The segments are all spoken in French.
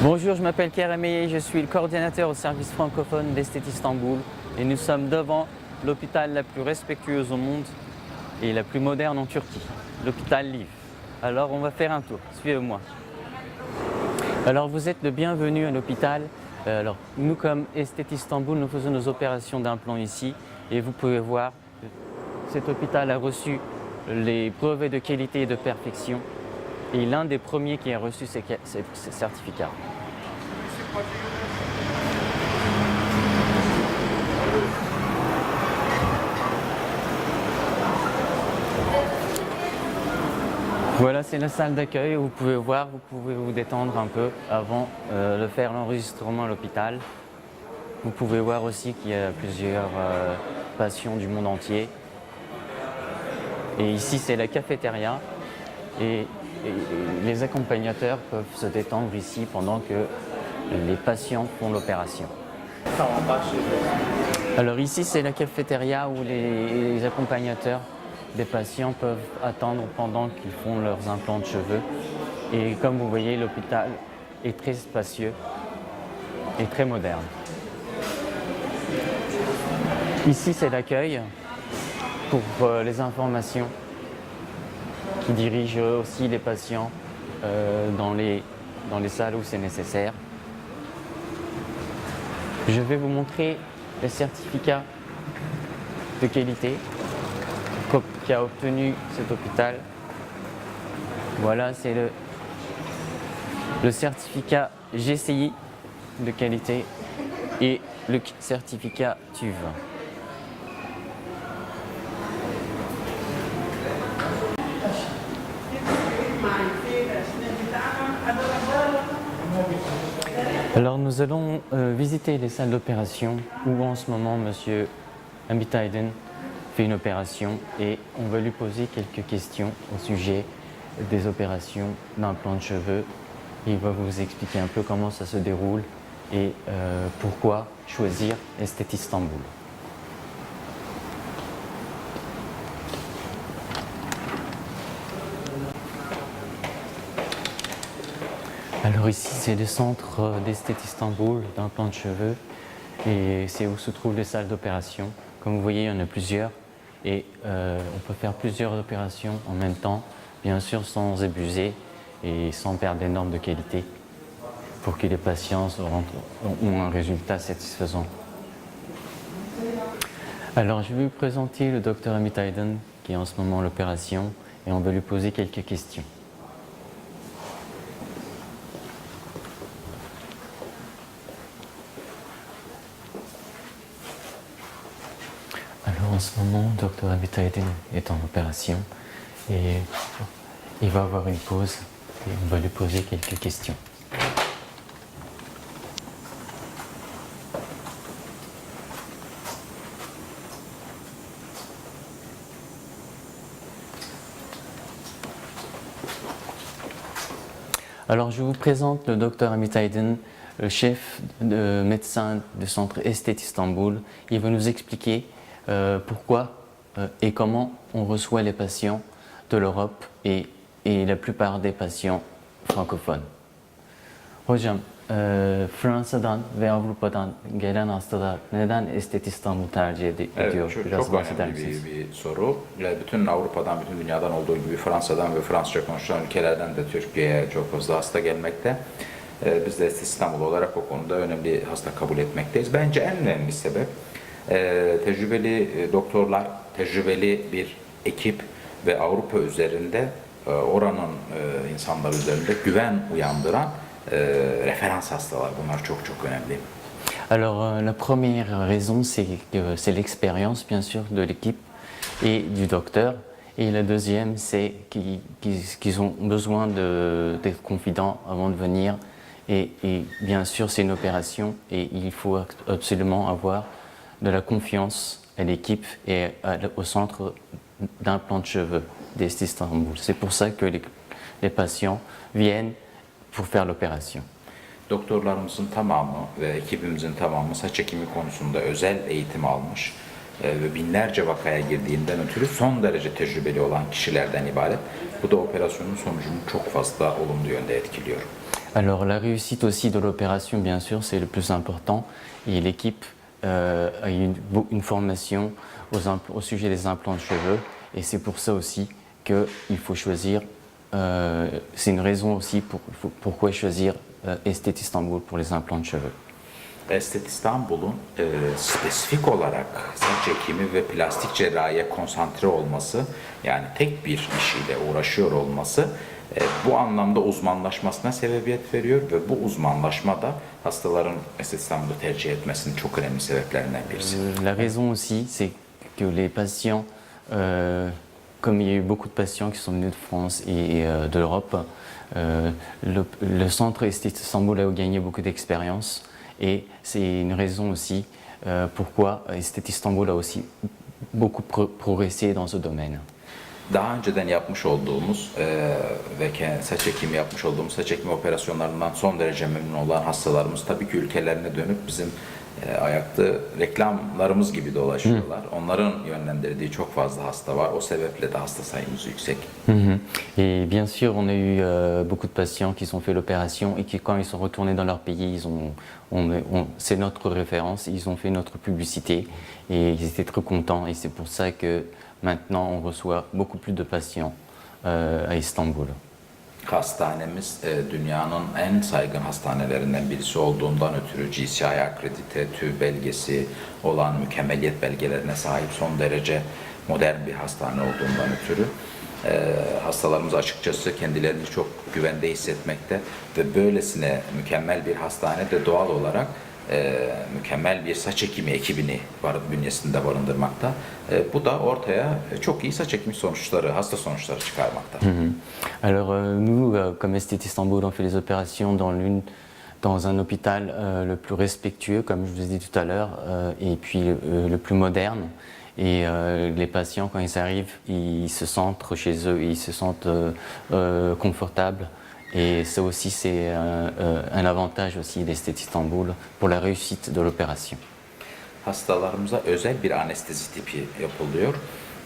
Bonjour, je m'appelle Kerem Eye, je suis le coordinateur au service francophone d'Esthet Istanbul et nous sommes devant l'hôpital la plus respectueuse au monde et la plus moderne en Turquie, l'hôpital Liv. Alors on va faire un tour, suivez-moi. Alors vous êtes le bienvenu à l'hôpital. Alors nous comme Esthet Istanbul, nous faisons nos opérations d'implant ici et vous pouvez voir, cet hôpital a reçu les brevets de qualité et de perfection et l'un des premiers qui a reçu ces certificats. Voilà, c'est la salle d'accueil où vous pouvez voir, vous pouvez vous détendre un peu avant de faire l'enregistrement à l'hôpital. Vous pouvez voir aussi qu'il y a plusieurs patients du monde entier. Et ici, c'est la cafétéria et les accompagnateurs peuvent se détendre ici pendant que les patients font l'opération. Alors ici, c'est la cafétéria où les accompagnateurs des patients peuvent attendre pendant qu'ils font leurs implants de cheveux. Et comme vous voyez, l'hôpital est très spacieux et très moderne. Ici, c'est l'accueil pour les informations qui dirigent aussi les patients dans les salles où c'est nécessaire. Je vais vous montrer les certificats de qualité qu'a obtenu cet hôpital. Voilà, c'est le certificat GCI de qualité et le certificat TÜV. Alors nous allons visiter les salles d'opération où en ce moment M. Hamit Aydin fait une opération et on va lui poser quelques questions au sujet des opérations d'implant de cheveux. Il va vous expliquer un peu comment ça se déroule et pourquoi choisir Esthet Istanbul. Alors ici c'est le centre d'Esthet Istanbul d'implant de cheveux et c'est où se trouvent les salles d'opération. Comme vous voyez, il y en a plusieurs et on peut faire plusieurs opérations en même temps, bien sûr sans abuser et sans perdre des normes de qualité pour que les patients ont un résultat satisfaisant. Alors je vais vous présenter le Dr Hamit Aydin qui est en ce moment à l'opération et on va lui poser quelques questions. Alors en ce moment, Dr Hamit Aydin est en opération et il va avoir une pause et on va lui poser quelques questions. Alors je vous présente le Dr Hamit Aydin, le chef de médecin du centre Esthet Istanbul. Il va nous expliquer pourquoi et comment on reçoit les patients de l'Europe et la plupart des patients francophones. Hocam, Fransa'dan ve Avrupa'dan gelen hastalar neden Esthet İstanbul tercih ediyor? Biraz Çok bahseder önemli misiniz? bir soru. Bütün Avrupa'dan, bütün dünyadan olduğu gibi Fransa'dan ve Fransızca konuşulan ülkelerden de Türkiye'ye çok fazla hasta gelmekte. Biz de Esthet İstanbul olarak o konuda önemli hasta kabul etmekteyiz. Bence en önemli sebep tecrübeli doktorlar, tecrübeli bir ekip ve Avrupa üzerinde oranın insanlar üzerinde güven uyandıran référence hastalar. Bunlar çok çok önemli. Alors la première raison c'est l'expérience bien sûr de l'équipe et du docteur et la deuxième c'est qu'ils ont besoin d'être confidents avant de venir et bien sûr c'est une opération et il faut absolument avoir de la confiance à l'équipe et au centre d'implant de cheveux d'Esthet Istanbul. C'est pour ça que les patients viennent pour faire l'opération. Doktorlarımızın tamamı ve ekibimizin tamamı saç ekimi konusunda özel eğitim almış ve binlerce vakaya girdiğinden ötürü son derece tecrübeli olan kişilerden ibaret. Bu da operasyonun sonucunu çok fazla olumlu yönde etkiliyor. Alors la réussite aussi de l'opération, bien sûr, c'est le plus important. Et l'équipe a eu une formation au sujet des implants de cheveux. Et c'est pour ça aussi qu'il faut choisir, c'est une raison aussi pourquoi choisir Estet Istanbul pour les implants de cheveux. Estet İstanbul'un spesifik olarak saç ekimi ve plastik cerrahiye konsantre olması, yani tek bir işiyle uğraşıyor olması bu anlamda uzmanlaşmasına sebebiyet veriyor ve bu uzmanlaşma da hastaların Estet İstanbul'u tercih etmesinin çok önemli sebeplerinden birisi. La raison aussi, c'est que les patients, comme il y a eu beaucoup de patients qui sont venus de France et de l'Europe, le centre Estet Istanbul a gagné beaucoup d'expérience. Et c'est une raison aussi pourquoi Estet Istanbul a aussi beaucoup progressé dans ce domaine. Daha önceden yapmış olduğumuz ve saç ekimi yapmış olduğumuz saç ekimi operasyonlarından son derece memnun olan hastalarımız tabii ki ülkelerine dönüp bizim ayakta reklamlarımız gibi dolaşıyorlar. Onların yönlendirdiği çok fazla hasta var. O sebeple de hasta sayımız yüksek. Et bien sûr, on a eu beaucoup de patients qui ont fait l'opération et qui, quand ils sont retournés dans leur pays, c'est notre référence, ils ont fait notre publicité et ils étaient très contents. Et c'est pour ça que maintenant, on reçoit beaucoup plus de patients à Istanbul. Hastanemiz dünyanın en saygın hastanelerinden birisi olduğundan ötürü GCI akredite, TÜV belgesi olan mükemmeliyet belgelerine sahip son derece modern bir hastane olduğundan ötürü hastalarımız açıkçası kendilerini çok güvende hissetmekte ve böylesine mükemmel bir hastane de doğal olarak mükemmel bir saç ekimi ekibini bünyesinde barındırmakta. Bu da ortaya çok iyi saç ekimi sonuçları, hasta sonuçları çıkarmakta. Alors nous, comme Estet Istanbul, on fait les opérations dans un hôpital le plus respectueux, comme je vous ai dit tout à l'heure, et puis le plus moderne. Et les patients, quand ils arrivent, ils se sentent chez eux, ils se sentent confortables. Et ça aussi, c'est un avantage aussi d'Estet Istanbul pour la réussite de l'opération. Hastalarımıza özel bir anestezi tipi yapılıyor.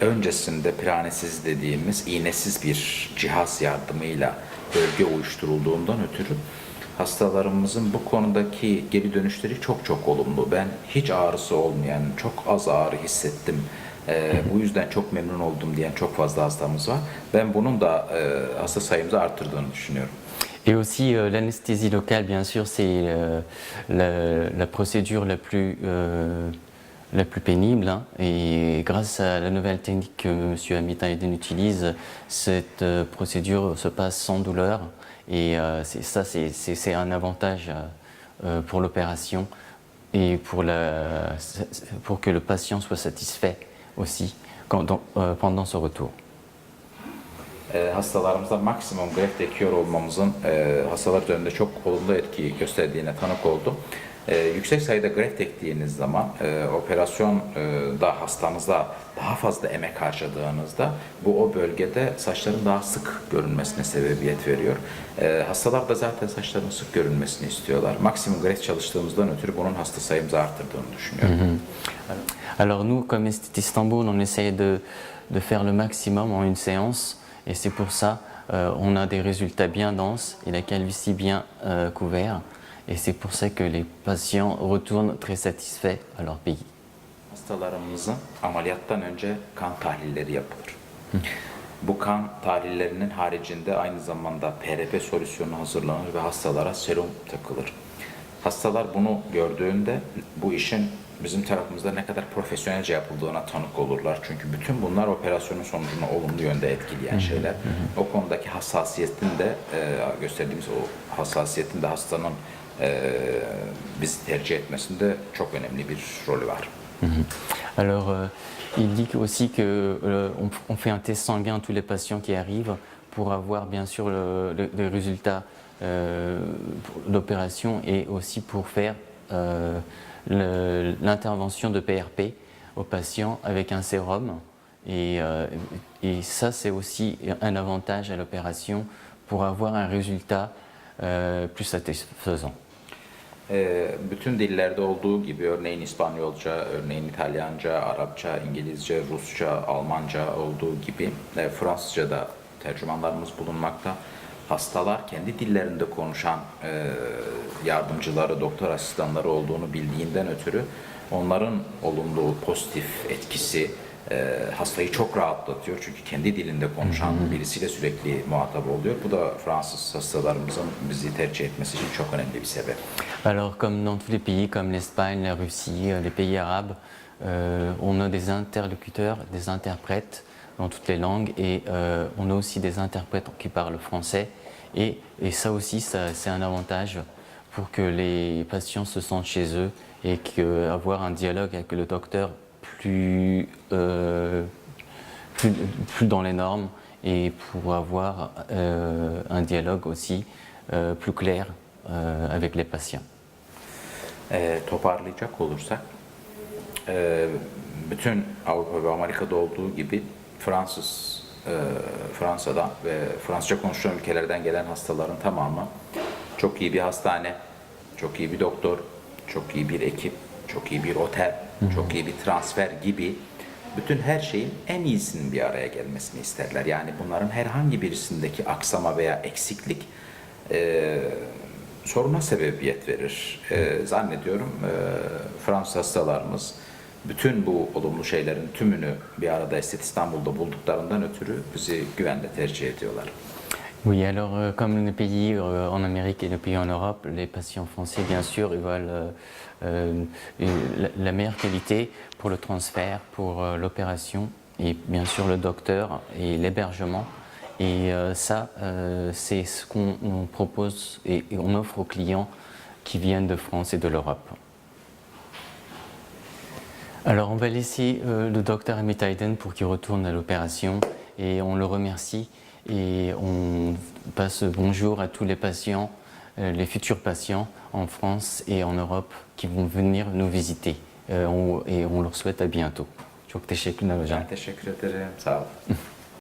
Öncesinde preanestezi dediğimiz iğnesiz bir cihaz yardımıyla bölge uyuşturulduğundan ötürü hastalarımızın bu konudaki geri dönüşleri çok çok olumlu. Ben hiç ağrısı olmayan, çok az ağrı hissettim. Bu yüzden çok memnun oldum diyen çok fazla hastamız var. Ben bunun da hasta sayımızı arttırdığını düşünüyorum. Et aussi l'anesthésie locale, bien sûr, c'est la procédure la plus pénible. Hein. Et grâce à la nouvelle technique que M. Hamit Aydin utilise, cette procédure se passe sans douleur. Et c'est un avantage pour l'opération et pour que le patient soit satisfait aussi pendant ce retour. Hastalarımızda maksimum greft ekiyor olmamızın hastalar üzerinde çok olumlu etki gösterdiğine tanık oldum. Yüksek sayıda greft ektiğiniz zaman operasyonda hastanızda daha fazla emek harcadığınızda bu o bölgede saçların daha sık görünmesine sebebiyet veriyor. Hastalar da zaten saçların sık görünmesini istiyorlar. Maksimum greft çalıştığımızdan ötürü bunun hasta sayımızı arttırdığını düşünüyorum. Alors nous, comme Estet Istanbul, on essaye de faire le maximum en une séance. Et c'est pour ça on a des résultats bien denses et la calvitie bien couverte. Et c'est pour ça que les patients retournent très satisfaits à leur pays. Hastalarımızın ameliyattan önce kan tahlilleri yapılır. Bu kan tahlillerinin haricinde aynı zamanda PRP solüsyonu hazırlanır ve hastalara serum takılır. Hastalar bunu gördüğünde bu işin bizim tarafımızda ne kadar profesyonelce yapıldığına tanık olurlar. Çünkü bütün bunlar operasyonun sonucunu olumlu yönde etkileyen şeyler. O konudaki hassasiyetin de gösterdiğimiz o hassasiyetin de hastanın bizi tercih etmesinde çok önemli bir rolü var. Alors, il dit aussi qu'on fait un test sanguin à tous les patients qui arrivent pour avoir bien sûr le résultat de l'opération et aussi pour faire l'intervention de PRP aux patients avec un sérum. Et ça, c'est aussi un avantage à l'opération pour avoir un résultat plus satisfaisant. Bütün dillerde olduğu gibi örneğin İspanyolca, örneğin İtalyanca, Arapça, İngilizce, Rusça, Almanca olduğu gibi Fransızca da tercümanlarımız bulunmakta. hastalar kendi dillerinde konuşan yardımcıları, doktor asistanları olduğunu bildiğinden ötürü onların olumlu, pozitif etkisi hastayı çok rahatlatıyor. Çünkü kendi dilinde konuşan birisiyle sürekli muhatap oluyor. Bu da Fransız hastalarımızın bizi tercih etmesi için çok önemli bir sebep. Alors, comme dans tous les pays, comme l'Espagne, la Russie, les pays arabes, on a des interlocuteurs, des interprètes dans toutes les langues et on a aussi des interprètes qui parlent français. Et ça aussi, c'est un avantage pour que les patients se sentent chez eux et qu'avoir un dialogue avec le docteur plus dans les normes et pour avoir un dialogue aussi plus clair avec les patients. Toparlayacak olursak, bütün Avrupa ve Amerika'da olduğu gibi Fransa'dan ve Fransızca konuşan ülkelerden gelen hastaların tamamı çok iyi bir hastane, çok iyi bir doktor, çok iyi bir ekip, çok iyi bir otel, çok iyi bir transfer gibi bütün her şeyin en iyisinin bir araya gelmesini isterler. Yani bunların herhangi birisindeki aksama veya eksiklik soruna sebebiyet verir. Zannediyorum Fransız hastalarımız bütün bu olumlu şeylerin tümünü bir arada Estet İstanbul'da bulduklarından ötürü bizi güvenle tercih ediyorlar. Oui, alors comme les pays en Amérique et les pays en Europe, les patients français, bien sûr, ils veulent la meilleure qualité pour le transfert, pour l'opération et bien sûr le docteur et l'hébergement. Et ça, c'est ce qu'on propose et on offre aux clients qui viennent de France et de l'Europe. Alors on va laisser le docteur Emmett Hayden pour qu'il retourne à l'opération et on le remercie et on passe bonjour à tous les patients, les futurs patients en France et en Europe qui vont venir nous visiter et on leur souhaite à bientôt. Çok teşekkürler hocam. Ben teşekkür ederim. Sağ olun.